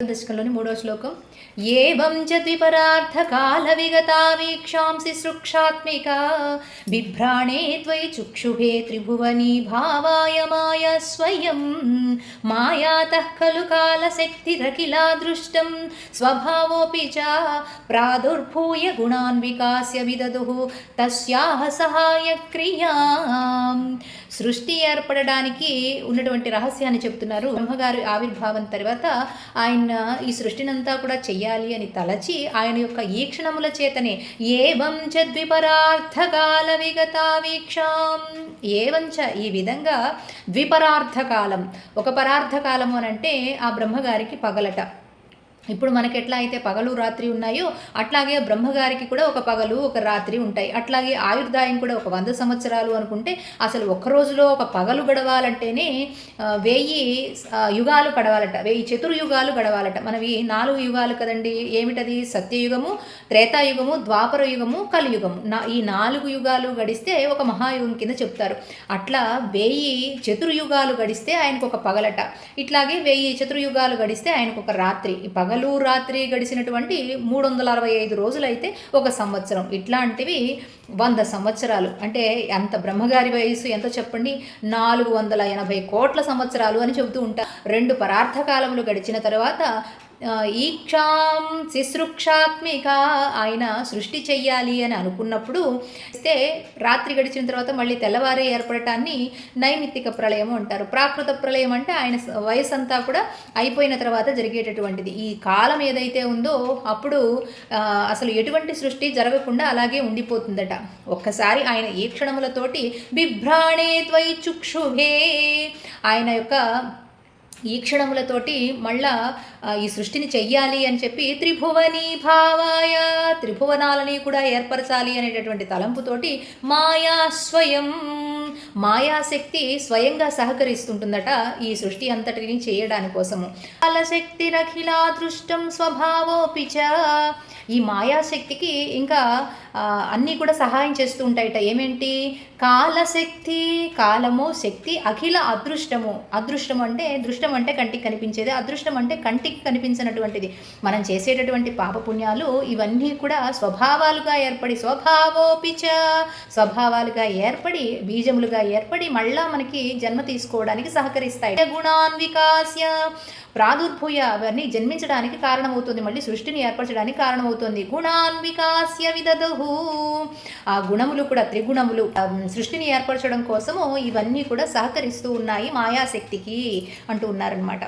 దశకంలోని 3వ శ్లోకం ఏవం చ ద్విపరార్థకాల విగతా వీక్షాంసి సృక్షాత్మికా బిభ్రాణే త్వయి చుక్షుభే త్రిభువనీ భావాయ మాయా స్వయం మాయాతః ఖలు కాలశక్తిరఖిలా దృష్టం స్వభావోపి చ ప్రాదుర్భూయ గుణాన్ వికాస్య విదదుః తస్యాహ సహాయక్రియాం. సృష్టి ఏర్పడడానికి ఉన్నటువంటి రహస్యాన్ని చెప్తున్నారు. బ్రహ్మగారి ఆవిర్భావం తర్వాత ఆయన ఈ సృష్టినంతా కూడా చెయ్యాలి అని తలచి ఆయన యొక్క ఈక్షణముల చేతనే ఏవం చ ద్విపరార్థకాల విగతా వీక్షాం. ఏవంచ ఈ విధంగా ద్విపరార్థకాలం, ఒక పరార్థకాలము అని అంటే ఆ బ్రహ్మగారికి పగలట. ఇప్పుడు మనకి ఎట్లా అయితే పగలు రాత్రి ఉన్నాయో అట్లాగే బ్రహ్మగారికి కూడా ఒక పగలు ఒక రాత్రి ఉంటాయి. అట్లాగే ఆయుర్దాయం కూడా ఒక 100 సంవత్సరాలు అనుకుంటే అసలు ఒక్క రోజులో ఒక పగలు గడవాలంటేనే 1000 యుగాలు గడవాలట, 1000 చతుర్యుగాలు గడవాలట. మనవి 4 యుగాలు కదండి. ఏమిటది? సత్యయుగము, త్రేతాయుగము, ద్వాపర యుగము, కలియుగము. ఈ 4 యుగాలు గడిస్తే ఒక మహాయుగం కింద చెప్తారు. అట్లా 1000 చతుర్యుగాలు గడిస్తే ఆయనకు ఒక పగలట. ఇట్లాగే 1000 చతుర్యుగాలు గడిస్తే ఆయనకు ఒక రాత్రి. ఈ పగలు రాత్రి గడిచినటువంటి 365 రోజులైతే ఒక సంవత్సరం. ఇట్లాంటివి 100 సంవత్సరాలు. అంటే అంత బ్రహ్మగారి వయసు ఎంతో చెప్పండి, 480 కోట్ల సంవత్సరాలు అని చెబుతూ ఉంటారు. 2 పరార్థకాలములు గడిచిన తర్వాత ఈక్షాం శుశ్రూక్షాత్మిక ఆయన సృష్టి చెయ్యాలి అని అనుకున్నప్పుడు రాత్రి గడిచిన తర్వాత మళ్ళీ తెల్లవారే ఏర్పడటాన్ని నైమిత్తిక ప్రళయము అంటారు. ప్రాకృత ప్రళయం అంటే ఆయన వయసు అంతా కూడా అయిపోయిన తర్వాత జరిగేటటువంటిది. ఈ కాలం ఏదైతే ఉందో అప్పుడు అసలు ఎటువంటి సృష్టి జరగకుండా అలాగే ఉండిపోతుందట. ఒక్కసారి ఆయన ఈ క్షణములతోటి బిభ్రాణే త్వయి చుక్షుభే, ఆయన యొక్క ఈ క్షణములతోటి మళ్ళా ఈ సృష్టిని చెయ్యాలి అని చెప్పి త్రిభువనీ భావాయ, త్రిభువనాలని కూడా ఏర్పరచాలి అనేటటువంటి తలంపుతోటి మాయా స్వయం, మాయాశక్తి స్వయంగా సహకరిస్తుంటుందట ఈ సృష్టి అంతటిని చేయడాని కోసము. కాలశక్తిరఖిలా దృష్టం స్వభావోపి చ, ఈ మాయాశక్తికి ఇంకా అన్నీ కూడా సహాయం చేస్తూ ఉంటాయట. ఏమేంటి? కాలశక్తి, కాలము, శక్తి, అఖిల అదృష్టము. అదృష్టం అంటే, దృష్టం అంటే కంటికి కనిపించేది, అదృష్టం అంటే కంటికి కనిపించినటువంటిది. మనం చేసేటటువంటి పాపపుణ్యాలు ఇవన్నీ కూడా స్వభావాలుగా ఏర్పడి, స్వభావోపిచ, స్వభావాలుగా ఏర్పడి, బీజములుగా ఏర్పడి మళ్ళా మనకి జన్మ తీసుకోవడానికి సహకరిస్తాయి. గుణాన్ వికాస్య ప్రాదుర్భూయ, అవన్నీ జన్మించడానికి కారణమవుతుంది, మళ్ళీ సృష్టిని ఏర్పరచడానికి కారణమవుతుంది. గుణాన్ వికాస్య విదదుః, ఆ గుణములు కూడా త్రిగుణములు సృష్టిని ఏర్పరచడం కోసము ఇవన్నీ కూడా సహకరిస్తూ ఉన్నాయి మాయాశక్తికి అంటూ ఉన్నారనమాట.